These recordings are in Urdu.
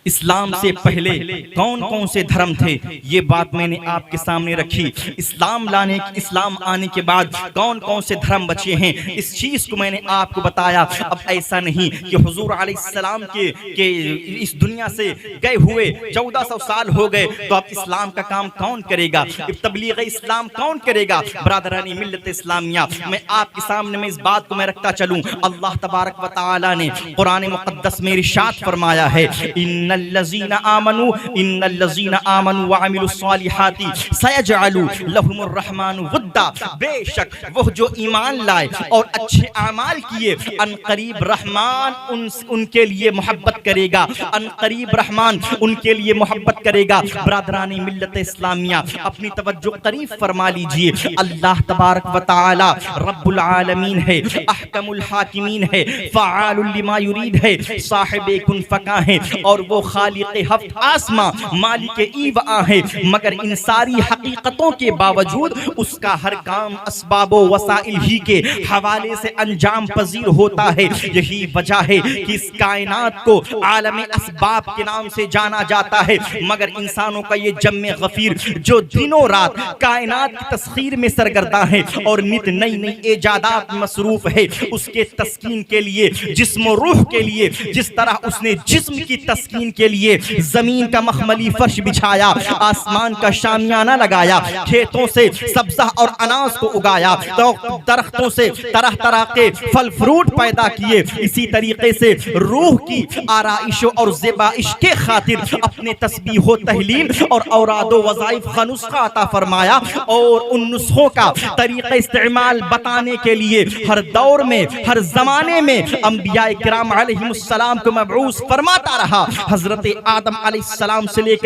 اسلام سے پہلے کون کون سے دھرم تھے، یہ بات میں نے آپ کے سامنے رکھی۔ اسلام آنے کے بعد کون کون سے دھرم بچے ہیں، اس چیز کو میں نے آپ کو بتایا۔ اب ایسا نہیں کہ حضور علیہ السلام کے اس دنیا سے گئے ہوئے 1400 سال ہو گئے، تو اب اسلام کا کام کون کرے گا، تبلیغ اسلام کون کرے گا؟ برادرانی ملت اسلامیہ، میں آپ کے سامنے میں اس بات کو میں رکھتا چلوں۔ اللہ تبارک و تعالی نے قرآن مقدس میں ارشاد فرمایا ہے، ان الذین آمنوا وعملوا الصالحات سیجعل لهم الرحمن ودا، بے شک وہ جو ایمان لائے اور اچھے اعمال کیے، ان قریب رحمان ان کے لیے محبت کرے گا، ان قریب رحمان ان کے لیے محبت کرے گا۔ برادرانی ملت اسلامیہ، اپنی توجہ قریب فرما لیجئے۔ اللہ تبارک و تعالی رب العالمین ہے، احکم الحاکمین ہے، فعال لما یرید ہے، صاحب کن فکا ہے، اور وہ خالق ہفت آسماں، مالک ایو آ ہے۔ مگر ان ساری حقیقتوں کے باوجود اس کا ہر کام اسباب و وسائل ہی کے حوالے سے انجام پذیر ہوتا ہے۔ یہی وجہ ہے کہ اس کائنات کو عالم اسباب کے نام سے جانا جاتا ہے، مگر انسانوں کا یہ جم غفیر جو دنوں رات کائنات کی تسخیر میں سرگرداں ہے اور نت نئی نئی ایجادات مصروف ہے، اس کے تسکین کے لیے، جسم و روح کے لیے، جس طرح اس نے جسم کی تسکین کے لیے زمین کا مخملی فرش بچھایا، آسمان کا شامیانہ لگایا، کھیتوں سے سبزہ اور اناج کو اگایا، درختوں سے طرح طرح کے پھل فروٹ پیدا کیے، اسی طریقے سے روح کی آرائش اور زیبائش کے خاطر اپنے تسبیح و تہلیل اور اوراد و وظائف کا نسخہ عطا فرمایا، اور ان نسخوں کا طریقہ استعمال بتانے کے لیے ہر دور میں، ہر زمانے میں انبیاء کرام علیہ السلام کو مبعوث فرماتا رہا۔ حضرت آدم علیہ السلام سے لے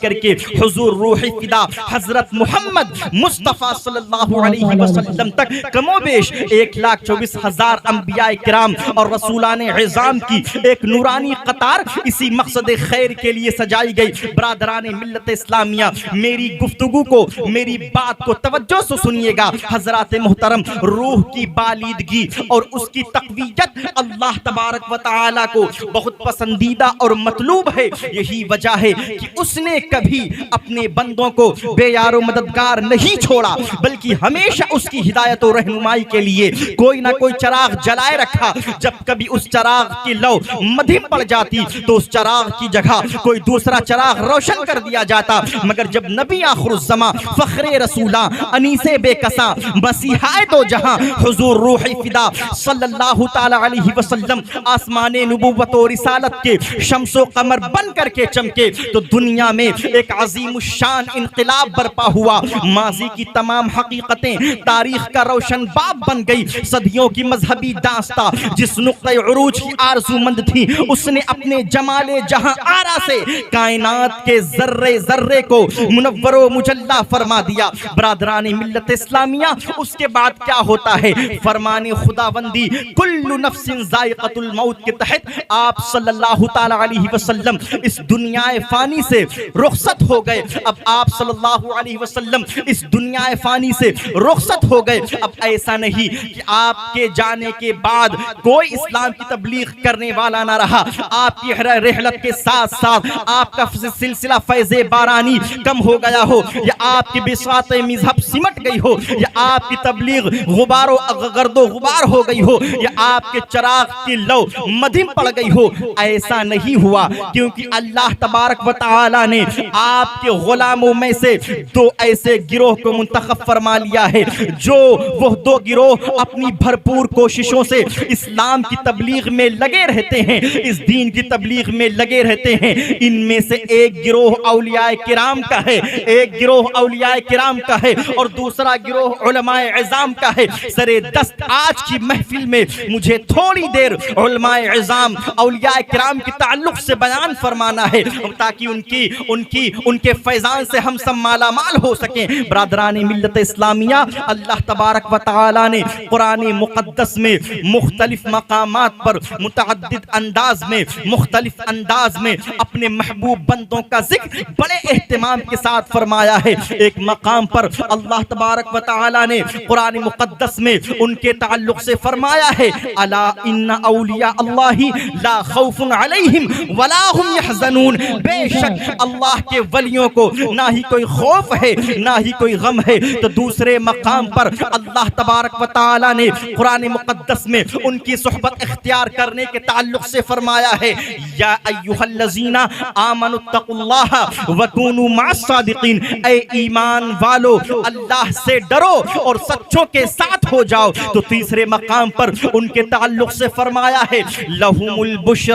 کر کے حضور روح فدا حضرت محمد مصطفیٰ صلی اللہ علیہ وسلم تک کم و بیش 1,24,000 انبیاء کرام اور رسولان عظام کی ایک نورانی قطار اسی مقصد خیر کے لیے سجائی گئی۔ برادران ملت اسلامیہ، میری گفتگو کو، میری بات کو توجہ سے سنیے گا۔ حضرات محترم، روح کی بالیدگی اور اس کی تقویت اللہ تبارک و تعالی کو بہت پسندیدہ اور مطلوب ہے۔ یہی وجہ ہے کہ اس نے کبھی اپنے بندوں کو بے یار و مددگار نہیں چھوڑا، بلکہ ہمیشہ اس کی ہدایت و رہنمائی کے لیے کوئی نہ کوئی چراغ جلائے رکھا۔ جب کبھی اس چراغ کی لو مدھم پڑ جاتی تو اس چراغ کی جگہ کوئی دوسرا چراغ روشن کر دیا جاتا، مگر جب نبی آخر الزماں، فخر رسولاں، انیس بے کساں، مسیحائے دو جہاں، حضور روح فدا صلی اللہ تعالی علیہ وسلم آسمان نبوت و رسالت کے شمس و قمر بن کر کے چمکے تو دنیا میں ایک عظیم الشان انقلاب برپا ہوا۔ ماضی کی تمام حقیقتیں تاریخ کا روشن باب بن گئی۔ صدیوں کی مذہبی داستاں جس نقطۂ عروج کی آرزو مند تھی، اس نے اپنے جمال جہاں آرا سے کائنات کے ذرے ذرے کو منور و مجلہ فرما دیا۔ برادران ملت اسلامیہ، اس کے بعد کیا ہوتا ہے؟ فرمان خداوندی کل نفس ذائقۃ الموت کے تحت آپ صلی اللہ تعالی علیہ وسلم اس دنیا فانی سے رخصت ہو گئے۔ اب آپ صلی اللہ علیہ وسلم اس دنیا فانی سے رخصت ہو گئے۔ اب ایسا نہیں کہ آپ کے جانے کے بعد کوئی اسلام کی تبلیغ کرنے والا نہ رہا۔ آپ کی رحلت کے ساتھ ساتھ آپ کا سلسلہ فیض بارانی کم ہو گیا ہو، یا آپ کی بساط مذہب سمٹ گئی ہو، یا آپ کی تبلیغ غبار و گرد و غبار ہو گئی ہو، یا آپ کے چراغ کی لو مدھم پڑ گئی ہو۔ ایسا نہیں ہوا، کیونکہ اللہ تبارک و تعالی نے آپ کے غلاموں میں سے دو ایسے گروہ کو منتخب فرما لیا ہے، جو وہ دو گروہ اپنی بھرپور کوششوں سے اسلام کی تبلیغ میں لگے رہتے ہیں، اس دین کی تبلیغ میں لگے رہتے ہیں۔ ان میں سے ایک گروہ اولیاء کرام کا ہے، ایک گروہ اولیاء کرام کا ہے، اور دوسرا گروہ علماء عظام کا ہے۔ سرے دست آج کی محفل میں مجھے تھوڑی دیر علماء عظام، اولیاء کرام کے تعلق سے بیان فرمانا ہے، تاکہ ان کے فیضان سے ہم سب مالا مال ہو سکیں۔ برادران ملت اسلامیہ، اللہ تبارک و تعالی نے قرآن مقدس میں مختلف مقامات پر متعدد انداز میں مختلف مختلف انداز میں اپنے محبوب بندوں کا ذکر بڑے اہتمام کے ساتھ فرمایا ہے۔ ایک مقام پر اللہ تبارک و تعالی نے قرآن مقدس میں ان کے تعلق سے فرمایا ہے الا ان اولیاء اللہ لا خوف علیہم ولا هم يحزنون، بے شک اللہ کے ولیوں کو نہ ہی کوئی خوف ہے نہ ہی کوئی غم ہے۔ تو دوسرے مقام پر اللہ تبارک و تعالی نے قرآن مقدس میں ان کی صحبت اختیار کرنے کے تعلق سے فرمایا ہے یا ایھا الذین آمنوا اتقوا اللہ وکونوا مع الصادقین، اے ایمان والو اللہ سے ڈرو اور سچوں کے ساتھ ہو جاؤ۔ تو تیسرے مقام پر ان کے تعلق سے فرمایا ہے لہم البشری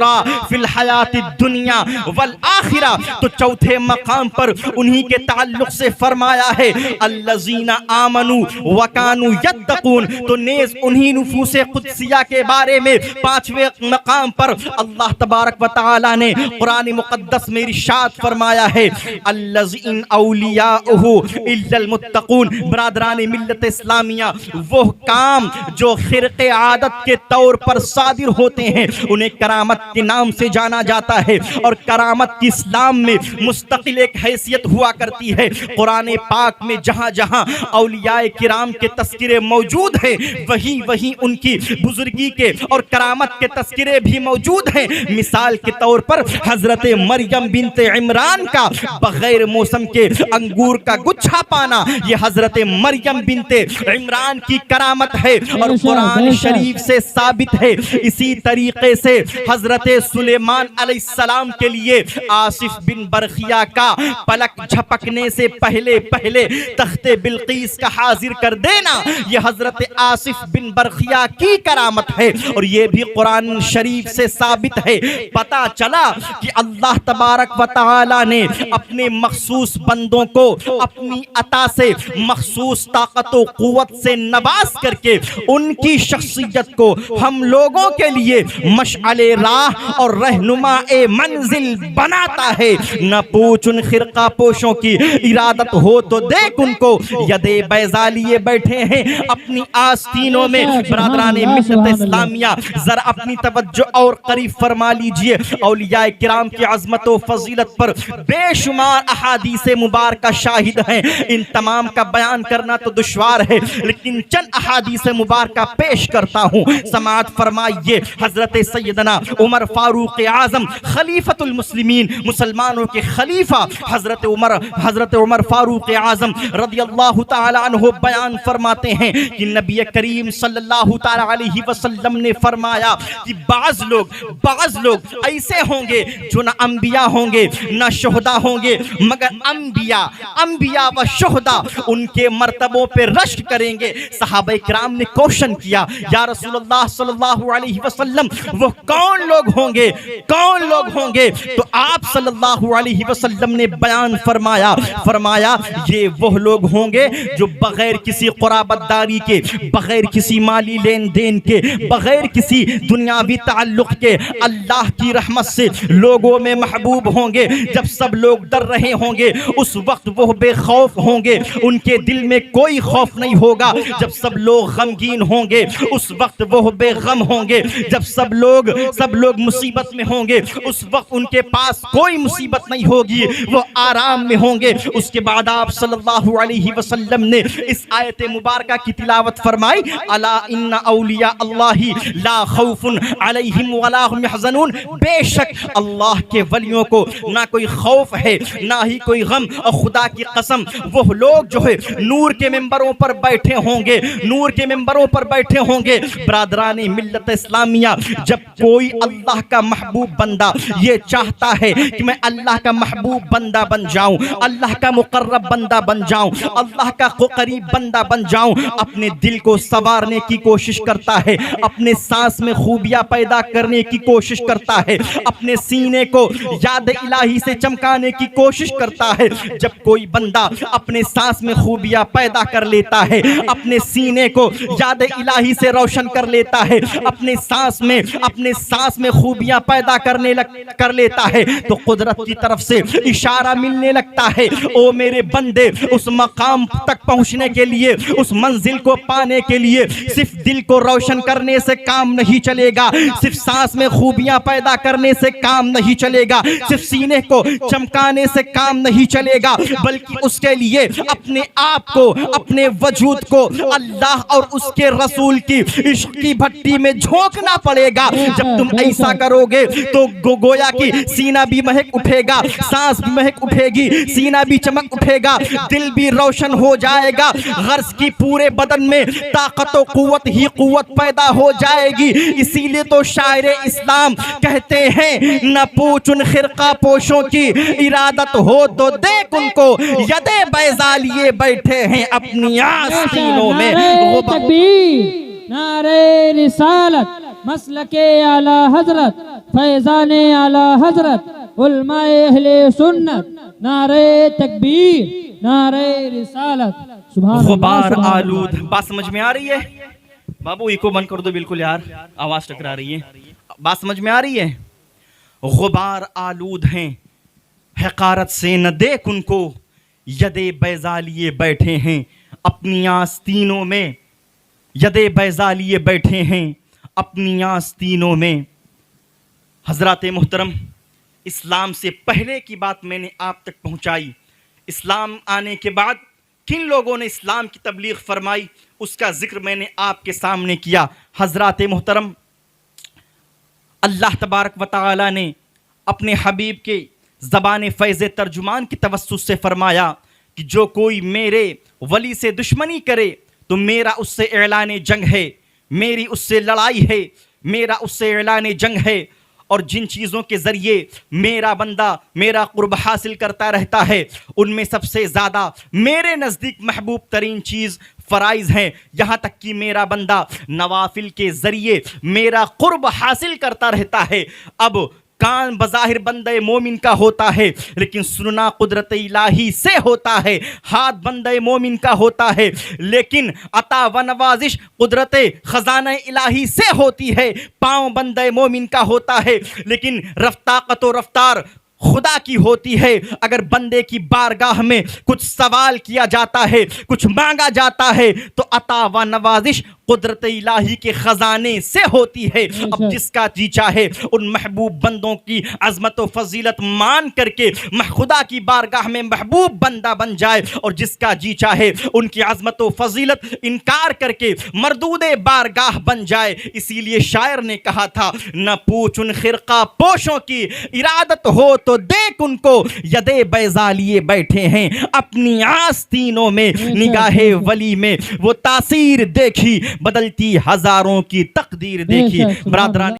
فی الحیات الدنیا والآخرہ۔ تو چوتھے مقام پر انہی کے تعلق سے فرمایا ہے الذین آمنوا وکانوا یتقون۔ تو نیز انہی نفوس قدسیہ کے بارے میں پانچویں مقام پر اللہ تبارک و تعالی نے قرآن مقدس میں ارشاد فرمایا ہے الذین اولیاؤہ الا المتقون۔ برادران ملت اسلامیہ، وہ کام جو خرق عادت کے طور پر صادر ہوتے ہیں انہیں کرامت کے نام سے جانا جاتا ہے، اور کرامت کی اسلام میں مستقل ایک حیثیت ہوا کرتی ہے۔ قرآن پاک میں جہاں جہاں اولیاء کرام کے تذکرے موجود ہیں وہیں ان کی بزرگی کے اور کرامت کے تذکرے بھی موجود ہیں۔ مثال کے طور پر حضرت مریم بنت عمران کا بغیر موسم کے انگور کا گچھا پانا، یہ حضرت مریم بنت عمران کی کرامت ہے اور قرآن شریف سے ثابت ہے۔ اسی طریقے سے حضرت سلیمان علیہ السلام کے لیے آصف بن برخیہ کا پلک جھپکنے سے پہلے تخت بلقیس کا حاضر کر دینا، یہ حضرت آصف بن برخیہ کی کرامت ہے اور یہ بھی قرآن شریف سے ثابت ہے۔ پتہ چلا کہ اللہ تبارک و تعالی نے اپنے مخصوص بندوں کو اپنی عطا سے مخصوص طاقت و قوت سے نواز کر کے ان کی شخصیت کو ہم لوگوں کے لیے مشعل راہ اور رہنما منزل بناتا ہے۔ نہ پوچھ ان خرقہ پوشوں کی، ارادت ہو تو دیکھ ان کو یدے بیضا لیے بیٹھے ہیں اپنی آستینوں میں۔ برادران ملت اسلامیہ، ذرا اپنی توجہ اور قریب فرما لیجئے۔ اولیاء کرام کی عظمت و فضیلت پر بے شمار احادیث مبارکہ شاہد ہیں، ان تمام کا بیان کرنا تو دشوار ہے، لیکن چند احادیث مبارکہ پیش کرتا ہوں، سماعت فرمائیے۔ حضرت سیدنا عمر فاروق اعظم خلیفۃ المسلمین، مسلمانوں کے خلیفہ حضرت عمر فاروق اعظم رضی اللہ تعالی عنہ بیان فرماتے ہیں کہ نبی کریم صلی اللہ تعالی علیہ وسلم نے فرمایا کہ بعض لوگ ایسے ہوں گے جو نہ انبیاء ہوں گے نہ شہداء ہوں گے، مگر انبیاء و شہداء ان کے مرتبوں پہ رشک کریں گے۔ صحابہ کرام نے کوشن کیا یا رسول اللہ صلی اللہ علیہ وسلم وہ کون لوگ ہوں گے تو آپ صلی اللہ علیہ وسلم نے بیان فرمایا یہ وہ لوگ ہوں گے جو بغیر کسی قرابت داری کے، بغیر کسی مالی لین دین کے، بغیر کسی دنیاوی تعلق کے اللہ کی رحمت سے لوگوں میں محبوب ہوں گے۔ جب سب لوگ ڈر رہے ہوں گے اس وقت وہ بے خوف ہوں گے، ان کے دل میں کوئی خوف نہیں ہوگا۔ جب سب لوگ غمگین ہوں گے اس وقت وہ بے غم ہوں گے۔ جب سب لوگ مصیبت میں ہوں گے اس وقت ان کے پاس کوئی مصیبت نہیں ہوگی، وہ آرام میں ہوں گے۔ اس کے بعد آپ صلی اللہ علیہ وسلم نے اس آیت مبارکہ کی تلاوت فرمائی الا ان اولیاء اللہ لا خوف علیہم ولا هم يحزنون، بے شک اللہ کے ولیوں کو نہ کوئی خوف ہے نہ ہی کوئی غم۔ اور خدا کی قسم وہ لوگ جو ہے نور کے ممبروں پر بیٹھے ہوں گے، برادران ملت اسلامیہ، جب کوئی اللہ کا محبوب بندہ یہ چاہتا ہے کہ میں اللہ کا محبوب بندہ بن جاؤں، اللہ کا مقرب بندہ بن جاؤں، اللہ کا قریب بندہ بن جاؤں، اپنے دل کو سنوارنے کی کوشش کرتا ہے، اپنے سانس میں خوبیاں پیدا کرنے کی کوشش کرتا ہے، اپنے سینے کو یاد الہی سے چمکانے کی کوشش کرتا ہے۔ جب کوئی بندہ اپنے سانس میں خوبیاں پیدا کر لیتا ہے، اپنے سینے کو یاد الہی سے روشن کر لیتا ہے، اپنے سانس میں خوبیاں پیدا کر لیتا ہے تو قدرت کی طرف سے اشارہ ملنے لگتا ہے، او میرے بندے، اس مقام تک پہنچنے کے لیے، اس منزل کو پانے کے لیے صرف دل کو روشن کرنے سے کام نہیں چلے گا، صرف سانس میں خوبیاں پیدا پیدا کرنے سے کام نہیں چلے گا, صرف سینے کو چمکانے سے کام نہیں چلے گا, بلکہ اس کے لیے اپنے آپ کو, اپنے وجود کو اللہ اور اس کے رسول کی عشق کی بھٹی میں جھونکنا پڑے گا. جب تم ایسا کرو گے تو گویا کہ سینہ بھی مہک اٹھے گا, سانس بھی مہک اٹھے گی, سینہ بھی چمک اٹھے گا, دل بھی روشن ہو جائے گا, غرض کی پورے بدن میں طاقت و قوت ہی قوت پیدا ہو جائے گی. اسی لیے تو شاعر اسلام کہتے ہیں نہ پوچھ ان خرقہ پوشوں کی, ارادت ہو تو دیکھ ان کو یدے بیضا لیے بیٹھے ہیں اپنی آستینوں میں. نعرہ تکبیر, نعرہ رسالت, مسلک اعلی حضرت, فیضان اعلی حضرت, علماء اہل سنت, نعرہ تکبیر, نعرہ رسالت. سبحان غبار اللہ. آلود. بات سمجھ میں آ رہی ہے؟ بابو ایکو بند کر دو بالکل یار, آواز ٹکرا رہی ہے. بات سمجھ میں آ رہی ہے؟ غبار آلود ہیں, حقارت سے نہ دیکھ ان کو, یدے بیضا لیے بیٹھے ہیں اپنی آستینوں میں, یدے بیضا لیے بیٹھے ہیں اپنی آستینوں میں. حضرات محترم, اسلام سے پہلے کی بات میں نے آپ تک پہنچائی. اسلام آنے کے بعد کن لوگوں نے اسلام کی تبلیغ فرمائی اس کا ذکر میں نے آپ کے سامنے کیا. حضرات محترم, اللہ تبارک و تعالی نے اپنے حبیب کے زبان فیض ترجمان کی توسط سے فرمایا کہ جو کوئی میرے ولی سے دشمنی کرے تو میرا اس سے اعلان جنگ ہے, میری اس سے لڑائی ہے, میرا اس سے اعلان جنگ ہے. اور جن چیزوں کے ذریعے میرا بندہ میرا قرب حاصل کرتا رہتا ہے ان میں سب سے زیادہ میرے نزدیک محبوب ترین چیز فرائض ہیں. یہاں تک کہ میرا بندہ نوافل کے ذریعے میرا قرب حاصل کرتا رہتا ہے. اب کان بظاہر بندہ مومن کا ہوتا ہے لیکن سننا قدرت الہی سے ہوتا ہے, ہاتھ بندہ مومن کا ہوتا ہے لیکن عطا و نوازش قدرت خزانہ الہی سے ہوتی ہے, پاؤں بندہ مومن کا ہوتا ہے لیکن طاقت و رفتار خدا کی ہوتی ہے. اگر بندے کی بارگاہ میں کچھ سوال کیا جاتا ہے, کچھ مانگا جاتا ہے تو عطا و نوازش قدرت الہی کے خزانے سے ہوتی ہے. اب جس کا جی چاہے ان محبوب بندوں کی عظمت و فضیلت مان کر کے خدا کی بارگاہ میں محبوب بندہ بن جائے, اور جس کا جی چاہے ان کی عظمت و فضیلت انکار کر کے مردود بارگاہ بن جائے. اسی لیے شاعر نے کہا تھا نہ پوچھ ان خرقہ پوشوں کی, ارادت ہو تو دیکھ ان کو یدے بیضا لیے بیٹھے ہیں اپنی آستینوں میں. نگاہ ولی میں وہ تاثیر دیکھی, بدلتی ہزاروں کی تقدیر دیکھی. برادران